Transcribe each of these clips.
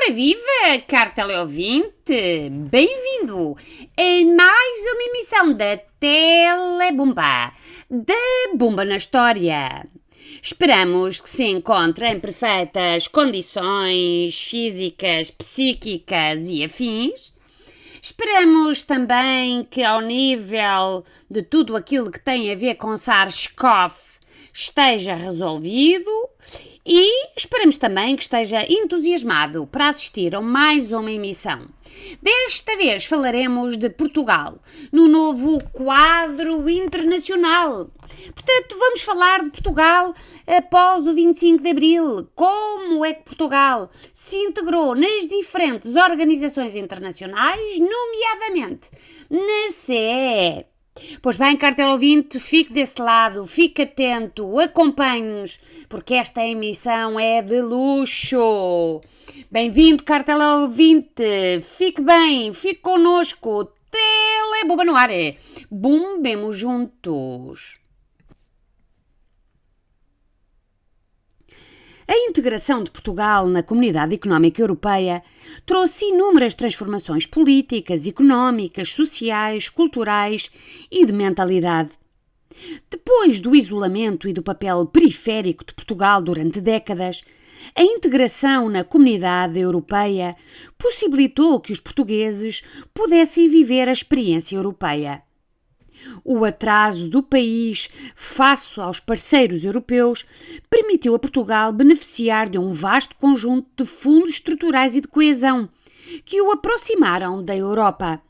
Ora viva, caro teleouvinte! Bem-vindo a mais uma emissão da Telebomba, da Bomba na História. Esperamos que se encontre em perfeitas condições físicas, psíquicas e afins. Esperamos também que ao nível de tudo aquilo que tem a ver com SARS-CoV esteja resolvido e esperamos também que esteja entusiasmado para assistir a mais uma emissão. Desta vez falaremos de Portugal, no novo quadro internacional. Portanto, vamos falar de Portugal após o 25 de Abril. Como é que Portugal se integrou nas diferentes organizações internacionais, nomeadamente na CEE. Pois bem, caro teleouvinte, fique desse lado, fique atento, acompanhe-nos, porque esta emissão é de luxo. Bem-vindo, caro teleouvinte, fique bem, fique connosco, Telebomba no ar, bombemos juntos. A integração de Portugal na Comunidade Económica Europeia trouxe inúmeras transformações políticas, económicas, sociais, culturais e de mentalidade. Depois do isolamento e do papel periférico de Portugal durante décadas, a integração na Comunidade Europeia possibilitou que os portugueses pudessem viver a experiência europeia. O atraso do país face aos parceiros europeus permitiu a Portugal beneficiar de um vasto conjunto de fundos estruturais e de coesão que o aproximaram da Europa.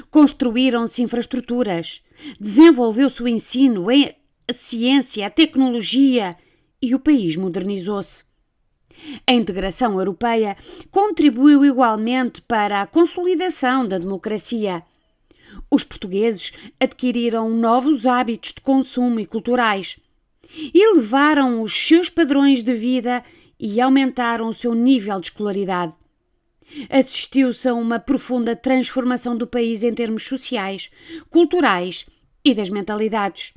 Construíram-se infraestruturas, desenvolveu-se o ensino, a ciência, a tecnologia e o país modernizou-se. A integração europeia contribuiu igualmente para a consolidação da democracia. Os portugueses adquiriram novos hábitos de consumo e culturais, elevaram os seus padrões de vida e aumentaram o seu nível de escolaridade. Assistiu-se a uma profunda transformação do país em termos sociais, culturais e das mentalidades.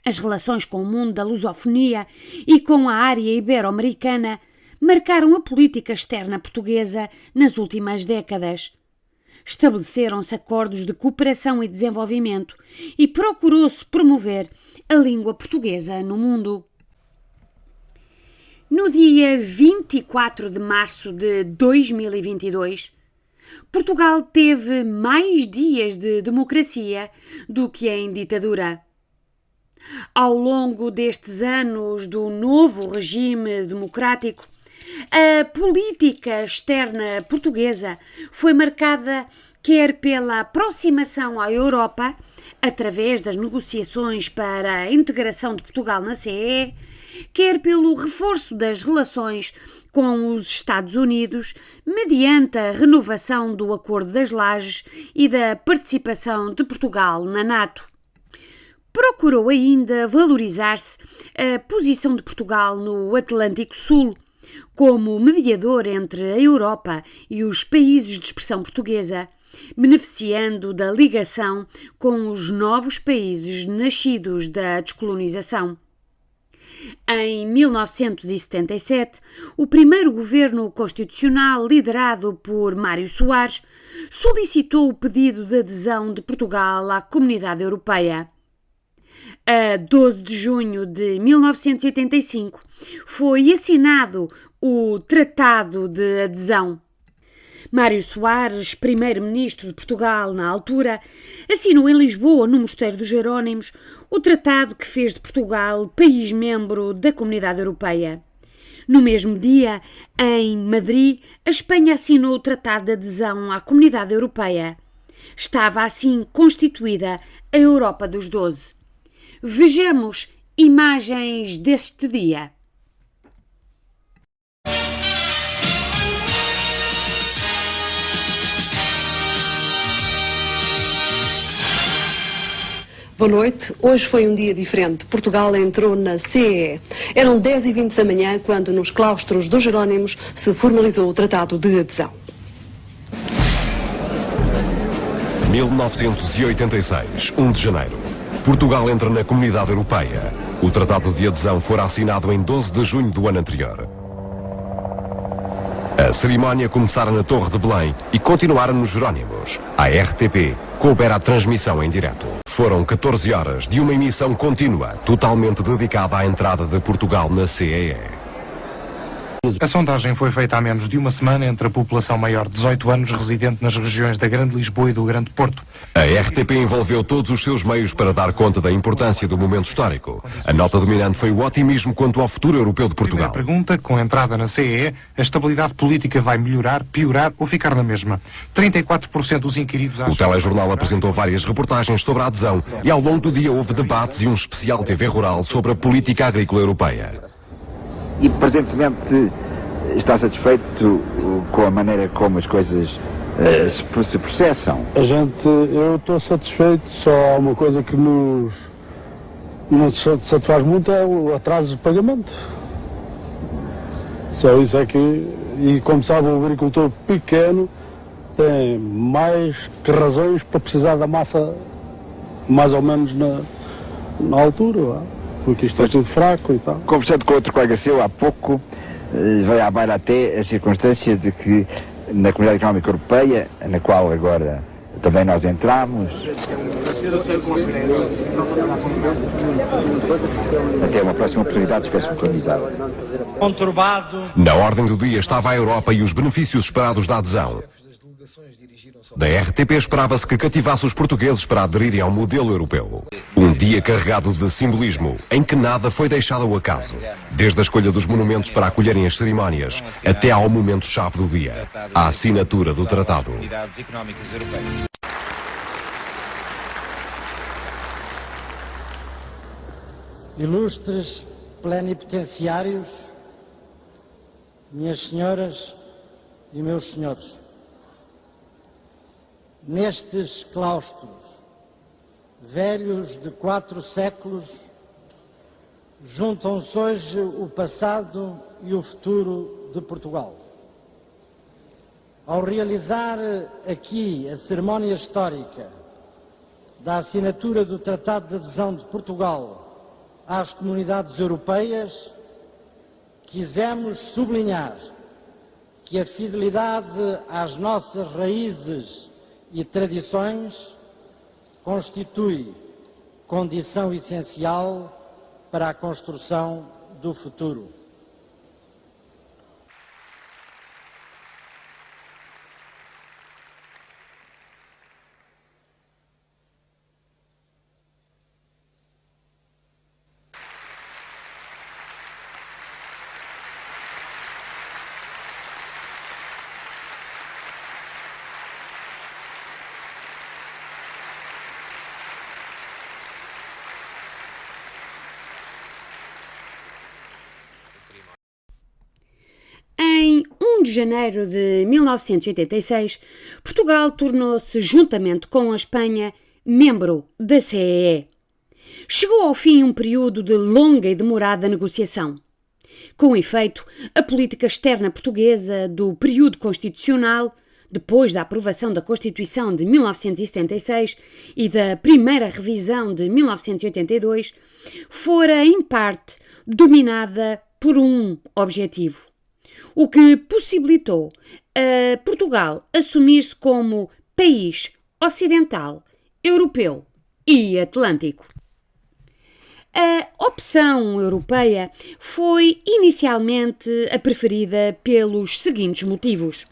As relações com o mundo da lusofonia e com a área ibero-americana marcaram a política externa portuguesa nas últimas décadas. Estabeleceram-se acordos de cooperação e desenvolvimento e procurou-se promover a língua portuguesa no mundo. No dia 24 de março de 2022, Portugal teve mais dias de democracia do que em ditadura. Ao longo destes anos do novo regime democrático, a política externa portuguesa foi marcada quer pela aproximação à Europa, através das negociações para a integração de Portugal na CEE, quer pelo reforço das relações com os Estados Unidos, mediante a renovação do Acordo das Lajes e da participação de Portugal na NATO. Procurou ainda valorizar-se a posição de Portugal no Atlântico Sul, como mediador entre a Europa e os países de expressão portuguesa, beneficiando da ligação com os novos países nascidos da descolonização. Em 1977, o primeiro governo constitucional, liderado por Mário Soares, solicitou o pedido de adesão de Portugal à Comunidade Europeia. A 12 de junho de 1985 foi assinado o Tratado de Adesão. Mário Soares, primeiro-ministro de Portugal na altura, assinou em Lisboa, no Mosteiro dos Jerónimos, o tratado que fez de Portugal país membro da Comunidade Europeia. No mesmo dia, em Madrid, a Espanha assinou o Tratado de Adesão à Comunidade Europeia. Estava assim constituída a Europa dos 12. Vejamos imagens deste dia. Boa noite. Hoje foi um dia diferente. Portugal entrou na CEE. Eram 10h20 da manhã quando nos claustros dos Jerónimos se formalizou o Tratado de Adesão. 1986, 1 de janeiro. Portugal entra na Comunidade Europeia. O Tratado de Adesão fora assinado em 12 de junho do ano anterior. A cerimónia começara na Torre de Belém e continuara nos Jerónimos. A RTP coubera a transmissão em direto. Foram 14 horas de uma emissão contínua, totalmente dedicada à entrada de Portugal na CEE. A sondagem foi feita há menos de uma semana entre a população maior de 18 anos residente nas regiões da Grande Lisboa e do Grande Porto. A RTP envolveu todos os seus meios para dar conta da importância do momento histórico. A nota dominante foi o otimismo quanto ao futuro europeu de Portugal. Primeira pergunta, com a entrada na CEE, a estabilidade política vai melhorar, piorar ou ficar na mesma? 34% dos inquiridos acham... O telejornal apresentou várias reportagens sobre a adesão e ao longo do dia houve debates e um especial TV Rural sobre a política agrícola europeia. E presentemente está satisfeito com a maneira como as coisas se processam? Eu estou satisfeito, só há uma coisa que nos satisfaz muito é o atraso de pagamento. Só isso é que, e como sabe, o agricultor pequeno tem mais que razões para precisar da massa mais ou menos na altura, porque isto é tudo fraco e tal. Conversando com outro colega seu há pouco, veio à baila até a circunstância de que na Comunidade Económica Europeia, na qual agora também nós entramos, até uma próxima oportunidade, espécie-me convidado. Na ordem do dia estava a Europa e os benefícios esperados da adesão. Da RTP esperava-se que cativasse os portugueses para aderirem ao modelo europeu. Um dia carregado de simbolismo, em que nada foi deixado ao acaso. Desde a escolha dos monumentos para acolherem as cerimónias, até ao momento-chave do dia, a assinatura do tratado. Ilustres plenipotenciários, minhas senhoras e meus senhores, nestes claustros, velhos de 4 séculos, juntam-se hoje o passado e o futuro de Portugal. Ao realizar aqui a cerimónia histórica da assinatura do Tratado de Adesão de Portugal às comunidades europeias, quisemos sublinhar que a fidelidade às nossas raízes e tradições constitui condição essencial para a construção do futuro. Em 1 de janeiro de 1986, Portugal tornou-se, juntamente com a Espanha, membro da CEE. Chegou ao fim um período de longa e demorada negociação. Com efeito, a política externa portuguesa do período constitucional, depois da aprovação da Constituição de 1976 e da primeira revisão de 1982, fora, em parte, dominada por um objetivo, o que possibilitou a Portugal assumir-se como país ocidental, europeu e atlântico. A opção europeia foi inicialmente a preferida pelos seguintes motivos: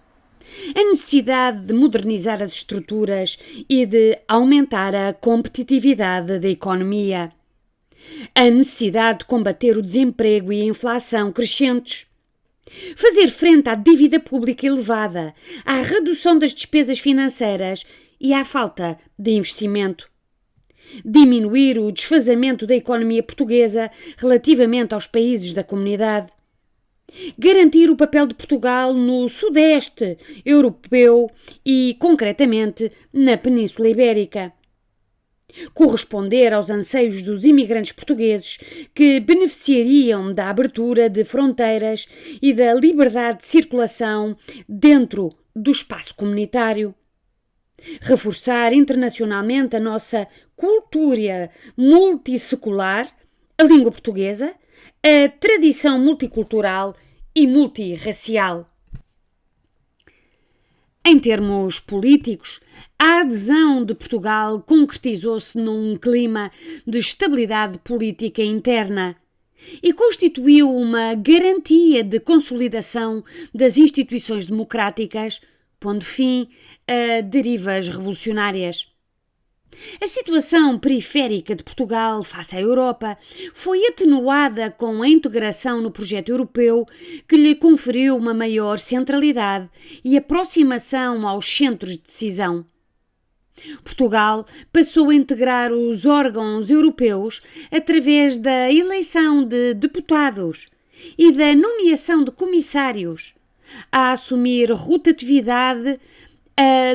a necessidade de modernizar as estruturas e de aumentar a competitividade da economia, a necessidade de combater o desemprego e a inflação crescentes, fazer frente à dívida pública elevada, à redução das despesas financeiras e à falta de investimento, diminuir o desfazamento da economia portuguesa relativamente aos países da comunidade, garantir o papel de Portugal no Sudeste europeu e, concretamente, na Península Ibérica, corresponder aos anseios dos imigrantes portugueses que beneficiariam da abertura de fronteiras e da liberdade de circulação dentro do espaço comunitário, reforçar internacionalmente a nossa cultura multissecular, a língua portuguesa, a tradição multicultural e multirracial. Em termos políticos, a adesão de Portugal concretizou-se num clima de estabilidade política interna e constituiu uma garantia de consolidação das instituições democráticas, pondo fim a derivas revolucionárias. A situação periférica de Portugal face à Europa foi atenuada com a integração no projeto europeu, que lhe conferiu uma maior centralidade e aproximação aos centros de decisão. Portugal passou a integrar os órgãos europeus através da eleição de deputados e da nomeação de comissários, a assumir rotatividade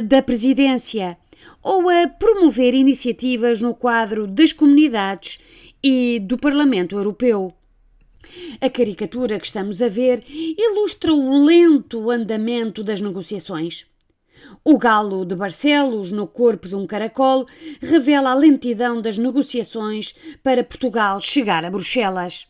da presidência ou a promover iniciativas no quadro das comunidades e do Parlamento Europeu. A caricatura que estamos a ver ilustra o lento andamento das negociações. O galo de Barcelos, no corpo de um caracol, revela a lentidão das negociações para Portugal chegar a Bruxelas.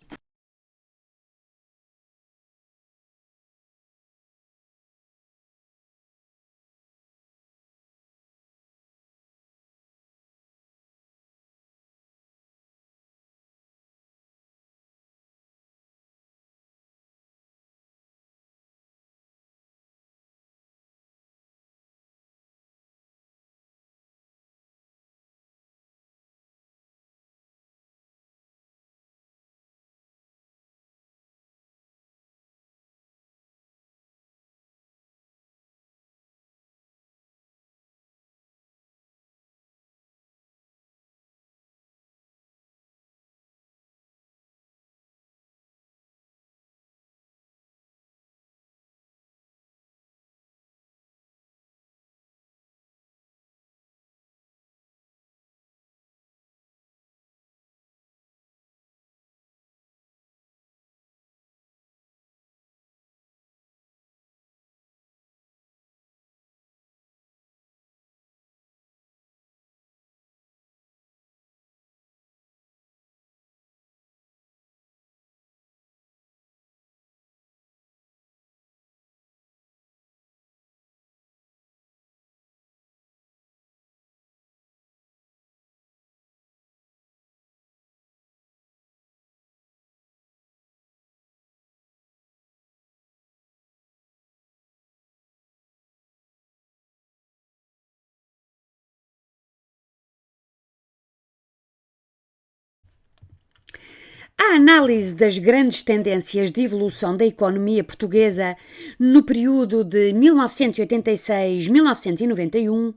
A análise das grandes tendências de evolução da economia portuguesa no período de 1986-1991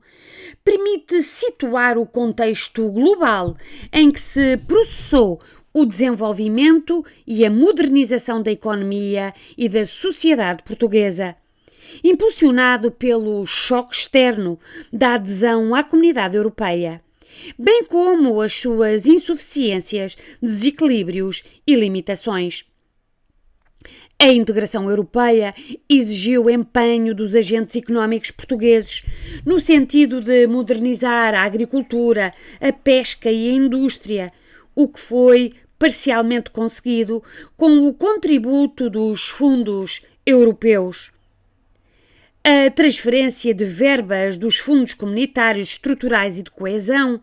permite situar o contexto global em que se processou o desenvolvimento e a modernização da economia e da sociedade portuguesa, impulsionado pelo choque externo da adesão à Comunidade Europeia, bem como as suas insuficiências, desequilíbrios e limitações. A integração europeia exigiu empenho dos agentes económicos portugueses no sentido de modernizar a agricultura, a pesca e a indústria, o que foi parcialmente conseguido com o contributo dos fundos europeus. A transferência de verbas dos fundos comunitários estruturais e de coesão,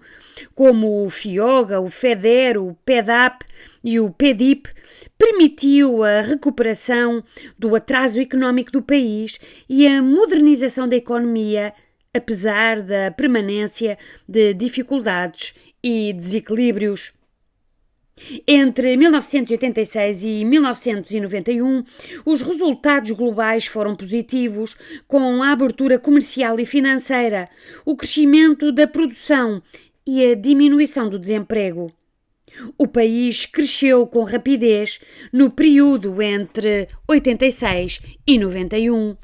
como o FIOGA, o FEDER, o PEDAP e o PEDIP, permitiu a recuperação do atraso económico do país e a modernização da economia, apesar da permanência de dificuldades e desequilíbrios. Entre 1986 e 1991, os resultados globais foram positivos, com a abertura comercial e financeira, o crescimento da produção e a diminuição do desemprego. O país cresceu com rapidez no período entre 86 e 91.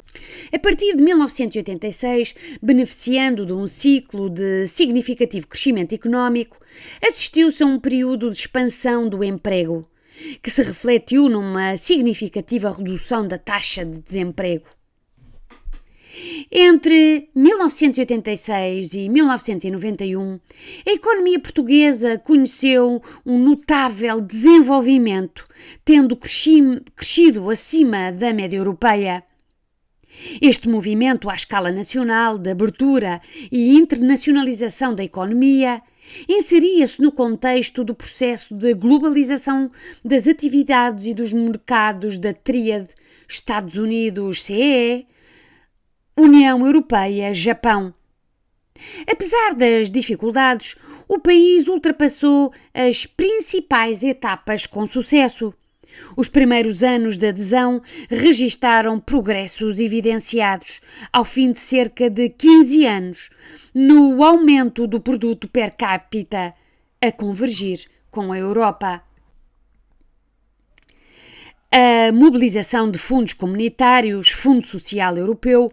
A partir de 1986, beneficiando de um ciclo de significativo crescimento económico, assistiu-se a um período de expansão do emprego, que se refletiu numa significativa redução da taxa de desemprego. Entre 1986 e 1991, a economia portuguesa conheceu um notável desenvolvimento, tendo crescido acima da média europeia. Este movimento à escala nacional de abertura e internacionalização da economia inseria-se no contexto do processo de globalização das atividades e dos mercados da tríade Estados Unidos-CEE, União Europeia-Japão. Apesar das dificuldades, o país ultrapassou as principais etapas com sucesso. Os primeiros anos de adesão registaram progressos evidenciados, ao fim de cerca de 15 anos, no aumento do produto per capita, a convergir com a Europa. A mobilização de fundos comunitários, Fundo Social Europeu,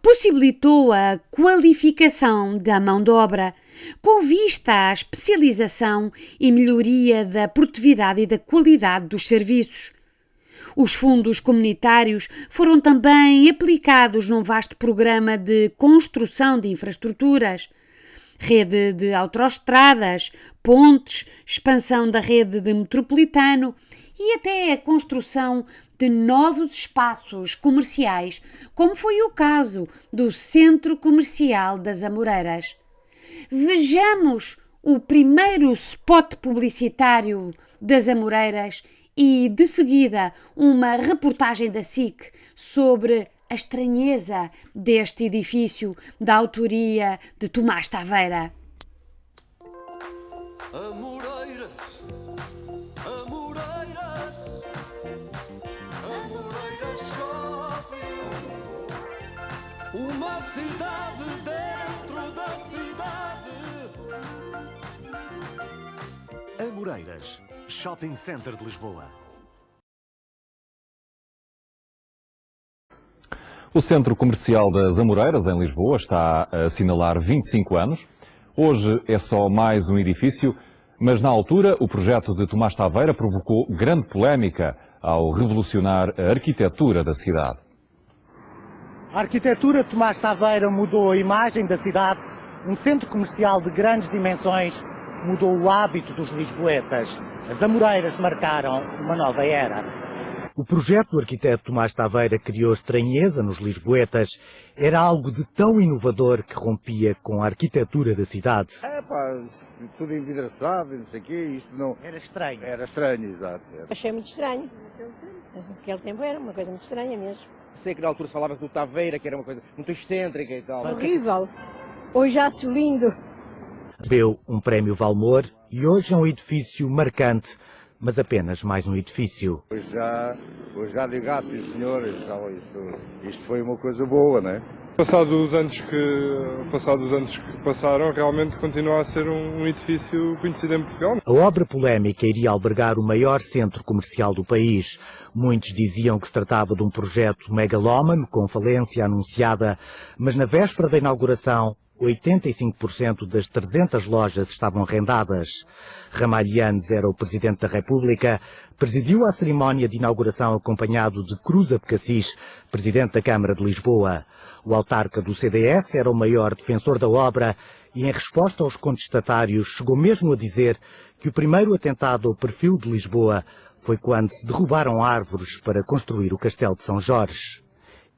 possibilitou a qualificação da mão de obra, com vista à especialização e melhoria da produtividade e da qualidade dos serviços. Os fundos comunitários foram também aplicados num vasto programa de construção de infraestruturas, rede de autoestradas, pontes, expansão da rede de metropolitano e até a construção de novos espaços comerciais, como foi o caso do Centro Comercial das Amoreiras. Vejamos o primeiro spot publicitário das Amoreiras e, de seguida, uma reportagem da SIC sobre a estranheza deste edifício, da autoria de Tomás Taveira. Amoreiras, Amoreiras, Amoreiras Shopping, uma cidade dentro da cidade. Amoreiras, Shopping Center de Lisboa. O Centro Comercial das Amoreiras, em Lisboa, está a assinalar 25 anos. Hoje é só mais um edifício, mas na altura o projeto de Tomás Taveira provocou grande polémica ao revolucionar a arquitetura da cidade. A arquitetura de Tomás Taveira mudou a imagem da cidade. Um centro comercial de grandes dimensões mudou o hábito dos lisboetas. As Amoreiras marcaram uma nova era. O projeto do arquiteto Tomás Taveira criou estranheza nos lisboetas. Era algo de tão inovador que rompia com a arquitetura da cidade. Tudo envidraçado e não sei o quê, isto não... Era estranho. Era estranho, exato. Achei muito estranho. Naquele tempo era uma coisa muito estranha mesmo. Sei que na altura se falava do Taveira, que era uma coisa muito excêntrica e tal. Horrível. Hoje acho lindo. Recebeu um prémio Valmor e hoje é um edifício marcante, mas apenas mais um edifício. Hoje já digo, sim senhor, então, isto foi uma coisa boa, não é? Passados os anos que passaram, realmente continua a ser um edifício conhecido em Portugal. A obra polémica iria albergar o maior centro comercial do país. Muitos diziam que se tratava de um projeto megalómano, com falência anunciada, mas na véspera da inauguração, 85% das 300 lojas estavam arrendadas. Ramalhianes era o Presidente da República, presidiu a cerimónia de inauguração acompanhado de Cruz Abcacis, Presidente da Câmara de Lisboa. O autarca do CDS era o maior defensor da obra e, em resposta aos contestatários, chegou mesmo a dizer que o primeiro atentado ao perfil de Lisboa foi quando se derrubaram árvores para construir o Castelo de São Jorge.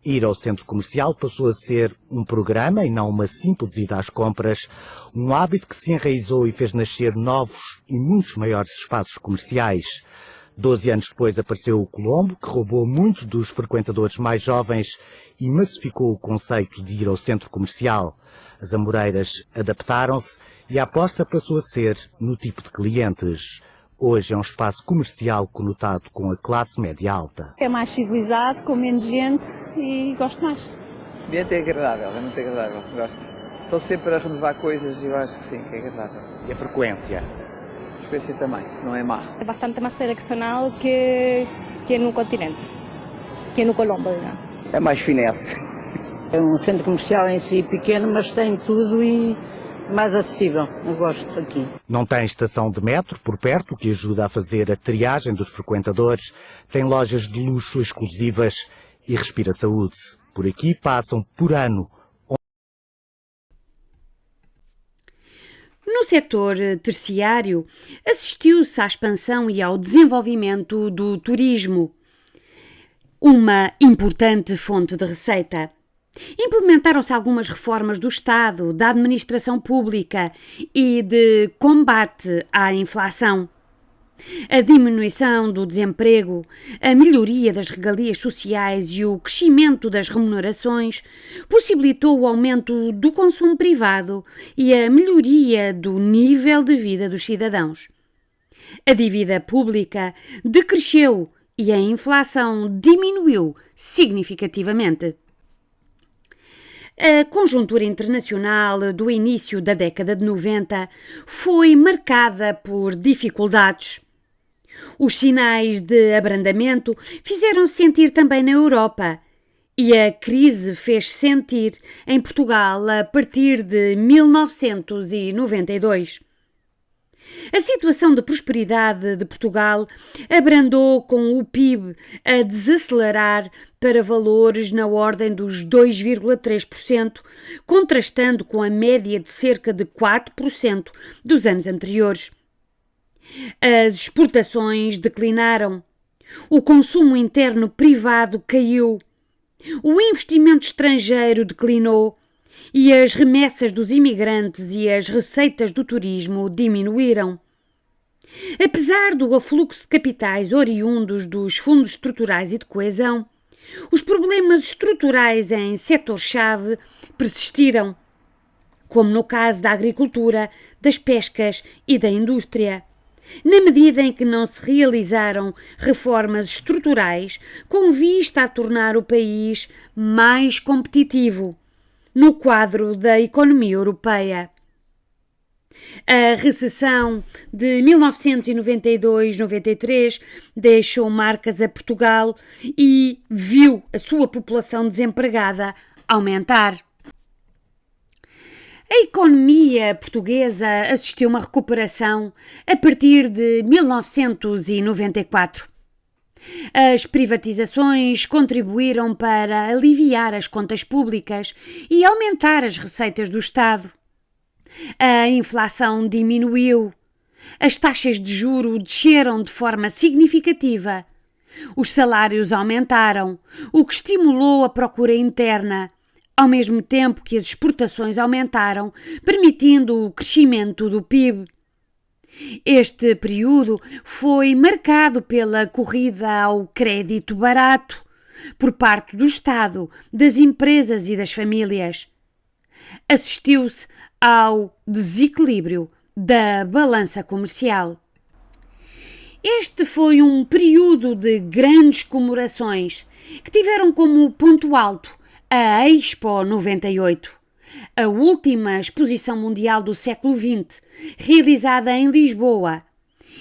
Ir ao centro comercial passou a ser um programa e não uma simples ida às compras, um hábito que se enraizou e fez nascer novos e muitos maiores espaços comerciais. 12 anos depois apareceu o Colombo, que roubou muitos dos frequentadores mais jovens e massificou o conceito de ir ao centro comercial. As Amoreiras adaptaram-se e a aposta passou a ser no tipo de clientes. Hoje é um espaço comercial conotado com a classe média alta. É mais civilizado, com menos gente e gosto mais. O ambiente é agradável, é muito agradável, gosto. Estou sempre a renovar coisas e eu acho que sim, que é agradável. E a frequência? A frequência também, não é má. É bastante mais selecionado que no continente, que no Colombo. É mais finesse. É um centro comercial em si pequeno, mas tem tudo e mais acessível. Eu gosto aqui. Não tem estação de metro por perto, o que ajuda a fazer a triagem dos frequentadores. Tem lojas de luxo exclusivas e Respira Saúde. Por aqui passam por ano. No setor terciário, assistiu-se à expansão e ao desenvolvimento do turismo. uma importante fonte de receita. Implementaram-se algumas reformas do Estado, da administração pública e de combate à inflação. A diminuição do desemprego, a melhoria das regalias sociais e o crescimento das remunerações possibilitou o aumento do consumo privado e a melhoria do nível de vida dos cidadãos. A dívida pública decresceu e a inflação diminuiu significativamente. A conjuntura internacional do início da década de 90 foi marcada por dificuldades. Os sinais de abrandamento fizeram-se sentir também na Europa e a crise fez-se sentir em Portugal a partir de 1992. A situação de prosperidade de Portugal abrandou com o PIB a desacelerar para valores na ordem dos 2,3%, contrastando com a média de cerca de 4% dos anos anteriores. As exportações declinaram, o consumo interno privado caiu, o investimento estrangeiro declinou e as remessas dos imigrantes e as receitas do turismo diminuíram. Apesar do afluxo de capitais oriundos dos fundos estruturais e de coesão, os problemas estruturais em setor-chave persistiram, como no caso da agricultura, das pescas e da indústria, na medida em que não se realizaram reformas estruturais com vista a tornar o país mais competitivo no quadro da economia europeia. A recessão de 1992-93 deixou marcas a Portugal e viu a sua população desempregada aumentar. A economia portuguesa assistiu a uma recuperação a partir de 1994. As privatizações contribuíram para aliviar as contas públicas e aumentar as receitas do Estado. A inflação diminuiu, as taxas de juro desceram de forma significativa, os salários aumentaram, o que estimulou a procura interna, ao mesmo tempo que as exportações aumentaram, permitindo o crescimento do PIB. Este período foi marcado pela corrida ao crédito barato por parte do Estado, das empresas e das famílias. Assistiu-se ao desequilíbrio da balança comercial. Este foi um período de grandes comemorações que tiveram como ponto alto a Expo 98, a última exposição mundial do século XX, realizada em Lisboa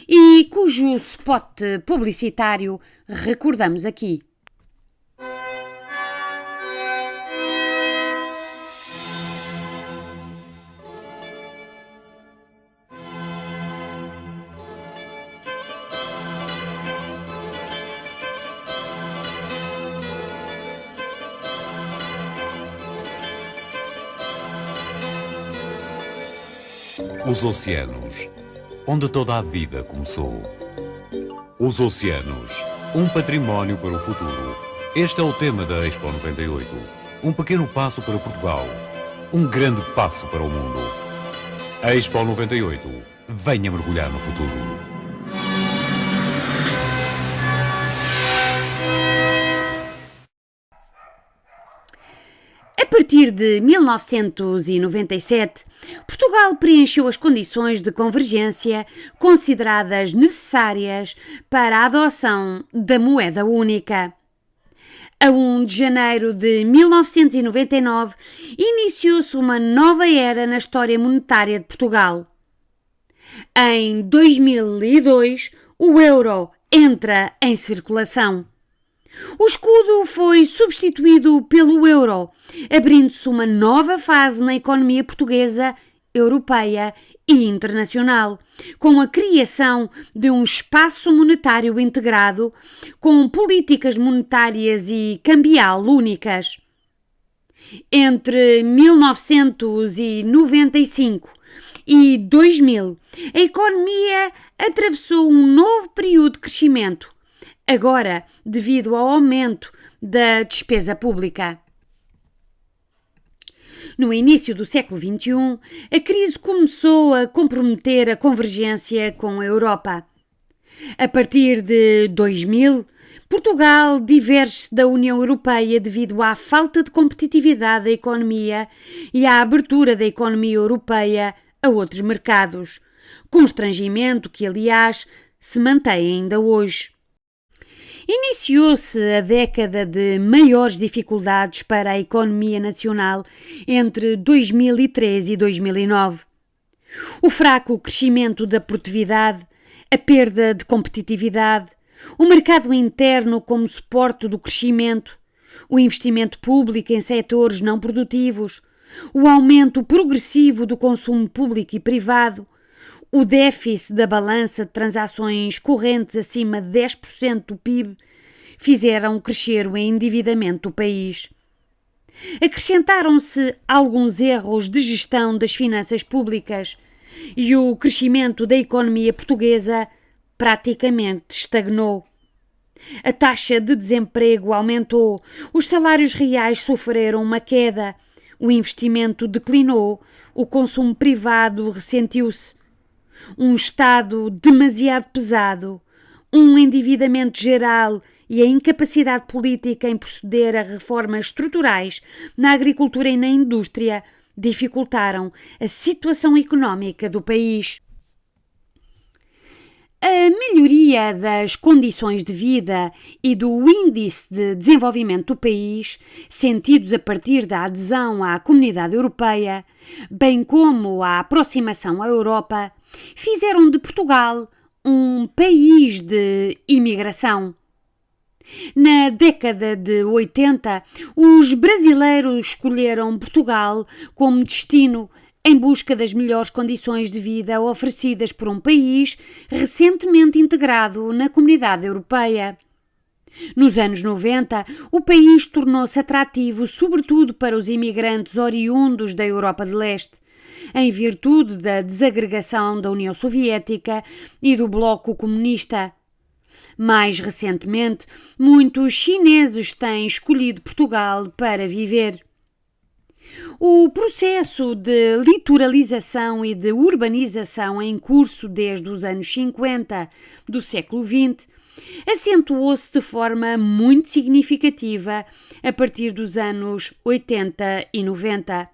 e cujo spot publicitário recordamos aqui. Os oceanos, onde toda a vida começou. Os oceanos, um património para o futuro. Este é o tema da Expo 98. Um pequeno passo para Portugal, um grande passo para o mundo. A Expo 98, venha mergulhar no futuro. A partir de 1997, Portugal preencheu as condições de convergência consideradas necessárias para a adoção da moeda única. A 1 de janeiro de 1999, iniciou-se uma nova era na história monetária de Portugal. Em 2002, o euro entra em circulação. O escudo foi substituído pelo euro, abrindo-se uma nova fase na economia portuguesa, europeia e internacional, com a criação de um espaço monetário integrado, com políticas monetárias e cambial únicas. Entre 1995 e 2000, a economia atravessou um novo período de crescimento, agora devido ao aumento da despesa pública. No início do século XXI, a crise começou a comprometer a convergência com a Europa. A partir de 2000, Portugal diverge da União Europeia devido à falta de competitividade da economia e à abertura da economia europeia a outros mercados, constrangimento que, aliás, se mantém ainda hoje. Iniciou-se a década de maiores dificuldades para a economia nacional entre 2003 e 2009. O fraco crescimento da produtividade, a perda de competitividade, o mercado interno como suporte do crescimento, o investimento público em setores não produtivos, o aumento progressivo do consumo público e privado, o déficit da balança de transações correntes acima de 10% do PIB fizeram crescer o endividamento do país. Acrescentaram-se alguns erros de gestão das finanças públicas e o crescimento da economia portuguesa praticamente estagnou. A taxa de desemprego aumentou, os salários reais sofreram uma queda, o investimento declinou, o consumo privado ressentiu-se. Um Estado demasiado pesado, um endividamento geral e a incapacidade política em proceder a reformas estruturais na agricultura e na indústria dificultaram a situação económica do país. A melhoria das condições de vida e do índice de desenvolvimento do país, sentidos a partir da adesão à Comunidade Europeia, bem como a aproximação à Europa, fizeram de Portugal um país de imigração. Na década de 80, os brasileiros escolheram Portugal como destino em busca das melhores condições de vida oferecidas por um país recentemente integrado na Comunidade Europeia. Nos anos 90, o país tornou-se atrativo sobretudo para os imigrantes oriundos da Europa de Leste, em virtude da desagregação da União Soviética e do Bloco Comunista. Mais recentemente, muitos chineses têm escolhido Portugal para viver. O processo de litoralização e de urbanização em curso desde os anos 50 do século XX acentuou-se de forma muito significativa a partir dos anos 80 e 90.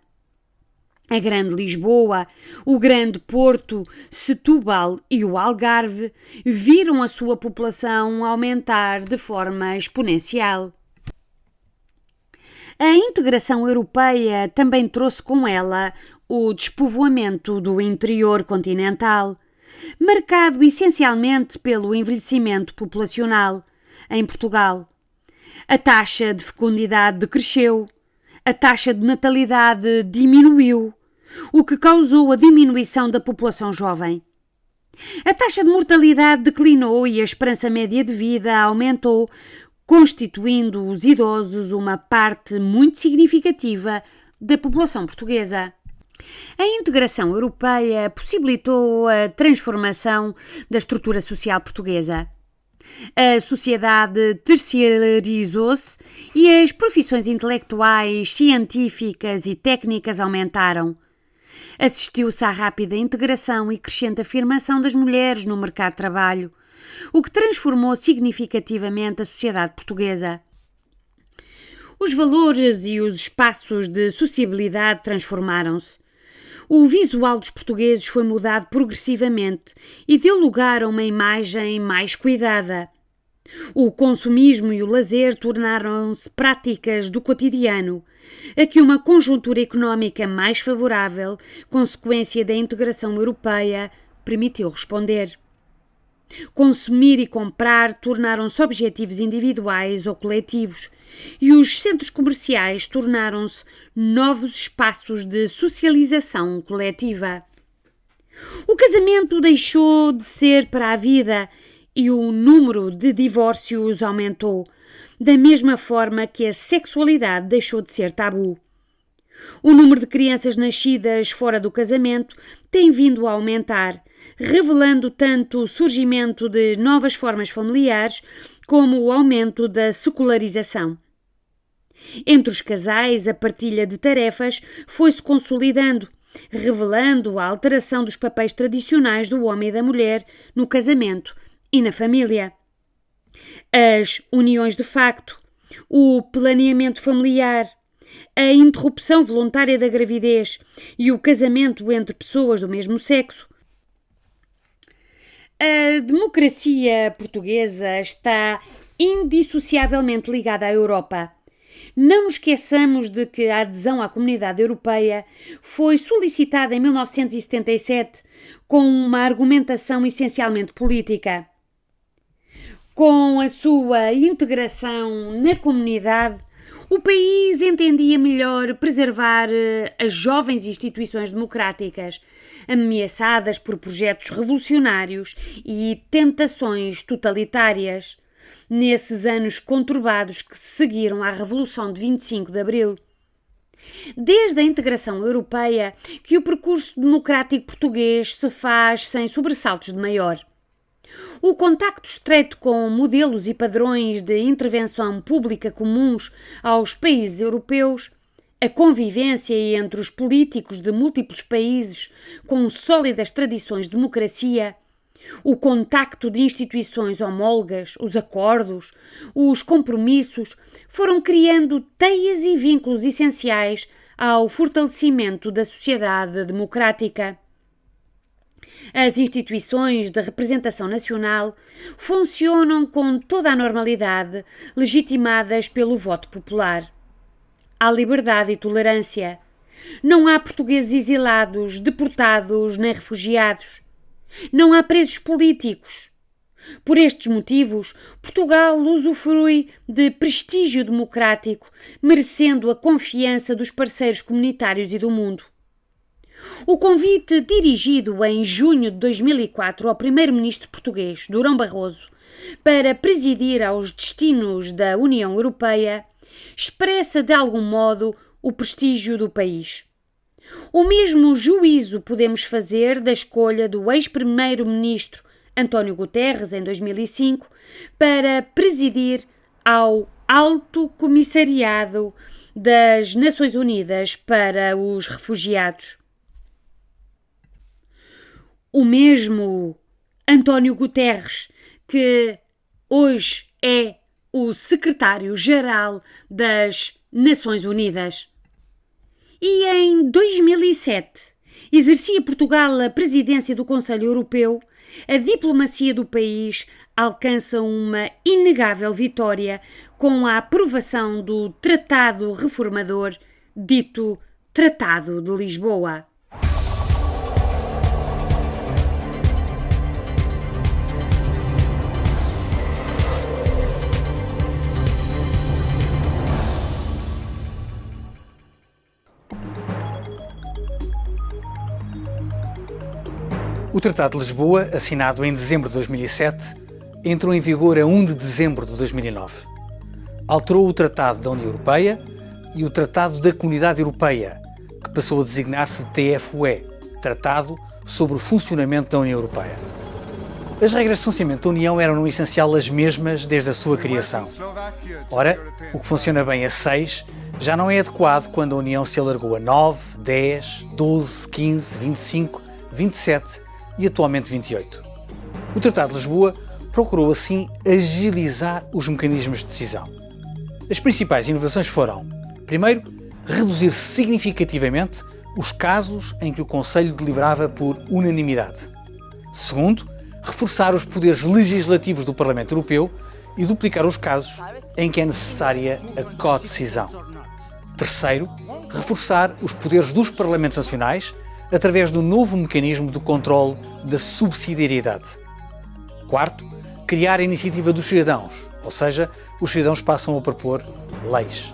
A Grande Lisboa, o Grande Porto, Setúbal e o Algarve viram a sua população aumentar de forma exponencial. A integração europeia também trouxe com ela o despovoamento do interior continental, marcado essencialmente pelo envelhecimento populacional em Portugal. A taxa de fecundidade decresceu, a taxa de natalidade diminuiu, o que causou a diminuição da população jovem. A taxa de mortalidade declinou e a esperança média de vida aumentou, constituindo os idosos uma parte muito significativa da população portuguesa. A integração europeia possibilitou a transformação da estrutura social portuguesa. A sociedade terciarizou-se e as profissões intelectuais, científicas e técnicas aumentaram. Assistiu-se à rápida integração e crescente afirmação das mulheres no mercado de trabalho, o que transformou significativamente a sociedade portuguesa. Os valores e os espaços de sociabilidade transformaram-se. O visual dos portugueses foi mudado progressivamente e deu lugar a uma imagem mais cuidada. O consumismo e o lazer tornaram-se práticas do cotidiano, a que uma conjuntura económica mais favorável, consequência da integração europeia, permitiu responder. Consumir e comprar tornaram-se objetivos individuais ou coletivos e os centros comerciais tornaram-se novos espaços de socialização coletiva. O casamento deixou de ser para a vida e o número de divórcios aumentou, da mesma forma que a sexualidade deixou de ser tabu. O número de crianças nascidas fora do casamento tem vindo a aumentar, revelando tanto o surgimento de novas formas familiares como o aumento da secularização. Entre os casais, a partilha de tarefas foi-se consolidando, revelando a alteração dos papéis tradicionais do homem e da mulher no casamento e na família. As uniões de facto, o planeamento familiar, a interrupção voluntária da gravidez e o casamento entre pessoas do mesmo sexo. A democracia portuguesa está indissociavelmente ligada à Europa. Não nos esqueçamos de que a adesão à Comunidade Europeia foi solicitada em 1977 com uma argumentação essencialmente política. Com a sua integração na comunidade, o país entendia melhor preservar as jovens instituições democráticas, ameaçadas por projetos revolucionários e tentações totalitárias, nesses anos conturbados que seguiram à Revolução de 25 de Abril. Desde a integração europeia que o percurso democrático português se faz sem sobressaltos de maior. O contacto estreito com modelos e padrões de intervenção pública comuns aos países europeus, a convivência entre os políticos de múltiplos países com sólidas tradições de democracia, o contacto de instituições homólogas, os acordos, os compromissos, foram criando teias e vínculos essenciais ao fortalecimento da sociedade democrática. As instituições de representação nacional funcionam com toda a normalidade, legitimadas pelo voto popular. Há liberdade e tolerância. Não há portugueses exilados, deportados nem refugiados. Não há presos políticos. Por estes motivos, Portugal usufrui de prestígio democrático, merecendo a confiança dos parceiros comunitários e do mundo. O convite dirigido em junho de 2004 ao primeiro-ministro português, Durão Barroso, para presidir aos destinos da União Europeia, expressa de algum modo o prestígio do país. O mesmo juízo podemos fazer da escolha do ex-primeiro-ministro António Guterres, em 2005, para presidir ao Alto Comissariado das Nações Unidas para os Refugiados. O mesmo António Guterres, que hoje é o secretário-geral das Nações Unidas. E em 2007 exercia Portugal a presidência do Conselho Europeu, a diplomacia do país alcança uma inegável vitória com a aprovação do Tratado Reformador, dito Tratado de Lisboa. O Tratado de Lisboa, assinado em dezembro de 2007, entrou em vigor a 1 de dezembro de 2009. Alterou o Tratado da União Europeia e o Tratado da Comunidade Europeia, que passou a designar-se TFUE, Tratado sobre o Funcionamento da União Europeia. As regras de funcionamento da União eram no essencial as mesmas desde a sua criação. Ora, o que funciona bem a 6 já não é adequado quando a União se alargou a 9, 10, 12, 15, 25, 27 e atualmente 28. O Tratado de Lisboa procurou assim agilizar os mecanismos de decisão. As principais inovações foram, primeiro, reduzir significativamente os casos em que o Conselho deliberava por unanimidade. Segundo, reforçar os poderes legislativos do Parlamento Europeu e duplicar os casos em que é necessária a codecisão. Terceiro, reforçar os poderes dos Parlamentos Nacionais através do novo mecanismo de controle da subsidiariedade. Quarto, criar a iniciativa dos cidadãos, ou seja, os cidadãos passam a propor leis.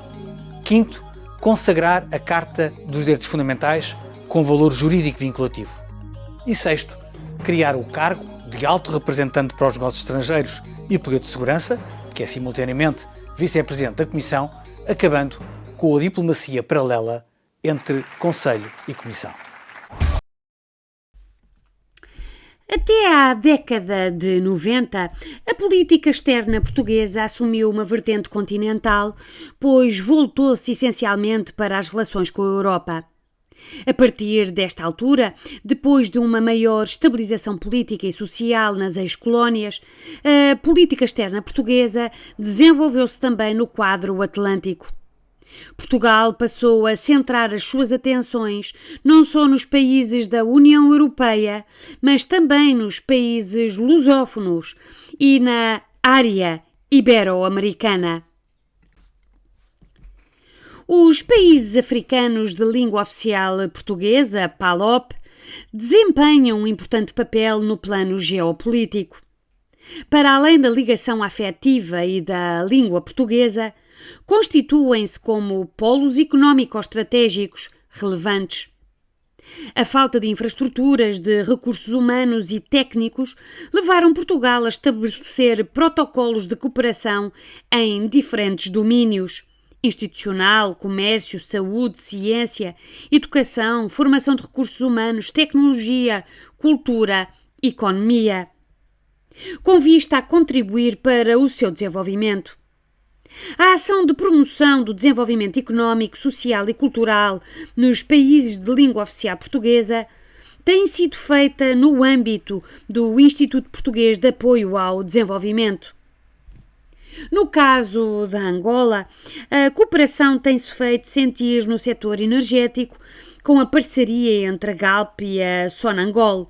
Quinto, consagrar a Carta dos Direitos Fundamentais com valor jurídico vinculativo. E sexto, criar o cargo de Alto Representante para os Negócios Estrangeiros e Política de Segurança, que é simultaneamente Vice-Presidente da Comissão, acabando com a diplomacia paralela entre Conselho e Comissão. Até à década de 90, a política externa portuguesa assumiu uma vertente continental, pois voltou-se essencialmente para as relações com a Europa. A partir desta altura, depois de uma maior estabilização política e social nas ex-colónias, a política externa portuguesa desenvolveu-se também no quadro atlântico. Portugal passou a centrar as suas atenções não só nos países da União Europeia, mas também nos países lusófonos e na área ibero-americana. Os países africanos de língua oficial portuguesa, PALOP, desempenham um importante papel no plano geopolítico. Para além da ligação afetiva e da língua portuguesa, constituem-se como polos económico-estratégicos relevantes. A falta de infraestruturas, de recursos humanos e técnicos levaram Portugal a estabelecer protocolos de cooperação em diferentes domínios: institucional, comércio, saúde, ciência, educação, formação de recursos humanos, tecnologia, cultura, economia, com vista a contribuir para o seu desenvolvimento. A ação de promoção do desenvolvimento económico, social e cultural nos países de língua oficial portuguesa tem sido feita no âmbito do Instituto Português de Apoio ao Desenvolvimento. No caso da Angola, a cooperação tem-se feito sentir no setor energético, com a parceria entre a Galp e a Sonangol.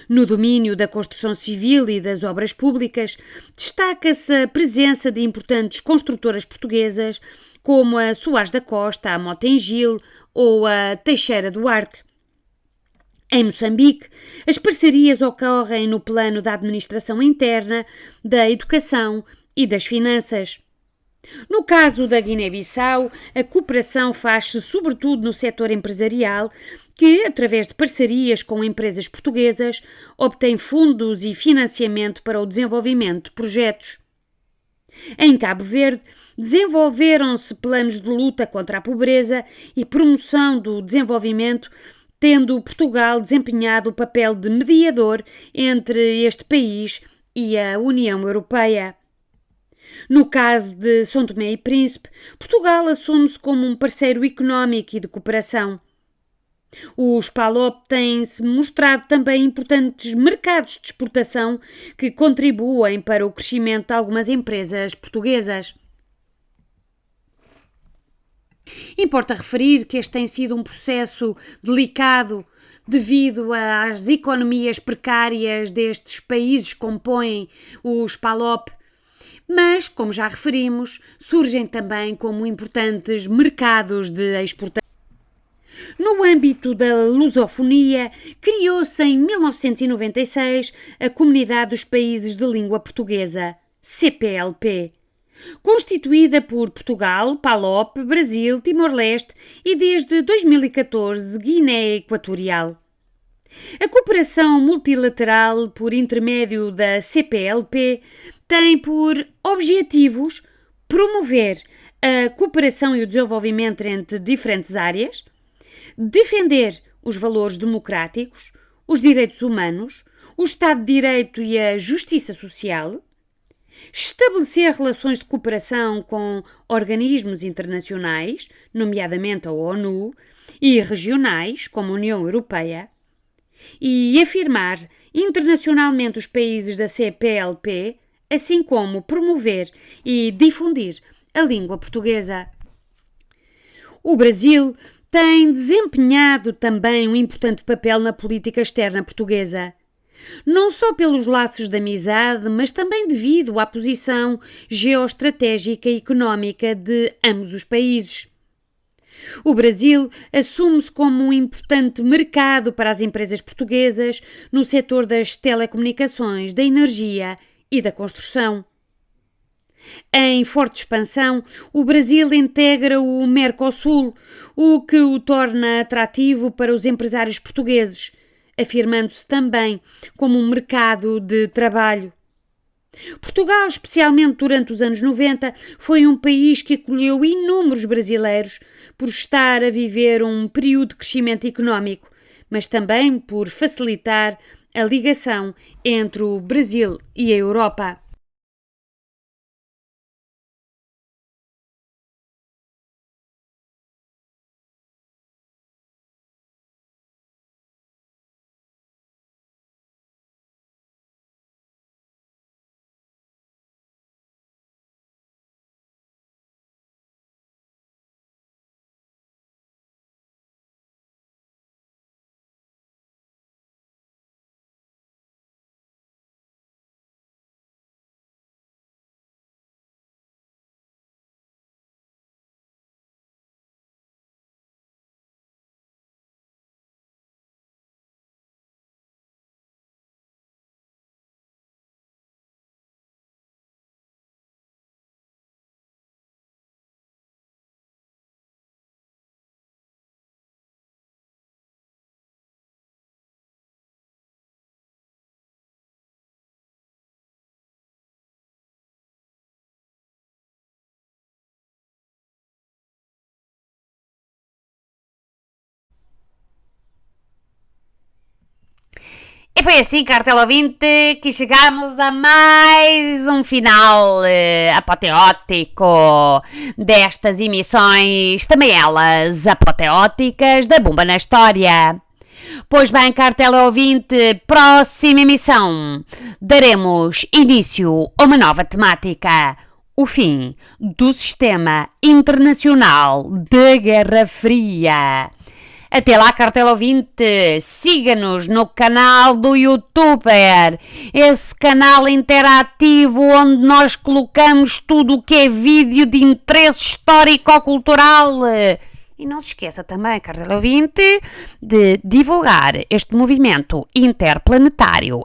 No domínio da construção civil e das obras públicas, destaca-se a presença de importantes construtoras portuguesas, como a Soares da Costa, a Motengil ou a Teixeira Duarte. Em Moçambique, as parcerias ocorrem no plano da administração interna, da educação e das finanças. No caso da Guiné-Bissau, a cooperação faz-se sobretudo no setor empresarial, que, através de parcerias com empresas portuguesas, obtém fundos e financiamento para o desenvolvimento de projetos. Em Cabo Verde, desenvolveram-se planos de luta contra a pobreza e promoção do desenvolvimento, tendo Portugal desempenhado o papel de mediador entre este país e a União Europeia. No caso de São Tomé e Príncipe, Portugal assume-se como um parceiro económico e de cooperação. Os PALOP têm-se mostrado também importantes mercados de exportação que contribuem para o crescimento de algumas empresas portuguesas. Importa referir que este tem sido um processo delicado devido às economias precárias destes países que compõem os PALOP, mas, como já referimos, surgem também como importantes mercados de exportação. No âmbito da lusofonia, criou-se em 1996 a Comunidade dos Países de Língua Portuguesa, CPLP, constituída por Portugal, PALOP, Brasil, Timor-Leste e, desde 2014, Guiné Equatorial. A cooperação multilateral por intermédio da CPLP tem por objetivos promover a cooperação e o desenvolvimento entre diferentes áreas, defender os valores democráticos, os direitos humanos, o Estado de Direito e a justiça social, estabelecer relações de cooperação com organismos internacionais, nomeadamente a ONU, e regionais, como a União Europeia, e afirmar internacionalmente os países da CPLP, assim como promover e difundir a língua portuguesa. O Brasil tem desempenhado também um importante papel na política externa portuguesa, não só pelos laços de amizade, mas também devido à posição geoestratégica e económica de ambos os países. O Brasil assume-se como um importante mercado para as empresas portuguesas no setor das telecomunicações, da energia e da construção. Em forte expansão, o Brasil integra o Mercosul, o que o torna atrativo para os empresários portugueses, afirmando-se também como um mercado de trabalho. Portugal, especialmente durante os anos 90, foi um país que acolheu inúmeros brasileiros por estar a viver um período de crescimento económico, mas também por facilitar a ligação entre o Brasil e a Europa. E foi assim, cartela ouvinte, que chegamos a mais um final apoteótico destas emissões, também elas apoteóticas, da Bomba na História. Pois bem, cartela ouvinte, próxima emissão daremos início a uma nova temática: o fim do Sistema Internacional da Guerra Fria. Até lá, cartela ouvinte, siga-nos no canal do YouTuber, esse canal interativo onde nós colocamos tudo o que é vídeo de interesse histórico-cultural. E não se esqueça também, cartela ouvinte, de divulgar este movimento interplanetário.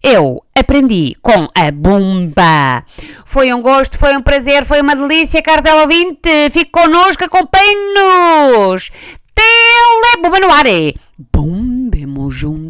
#Eu aprendi com a bomba. Foi um gosto, foi um prazer, foi uma delícia, cartela ouvinte. Fique connosco, acompanhe-nos. Tele Bomba no ar. Bombemos juntos.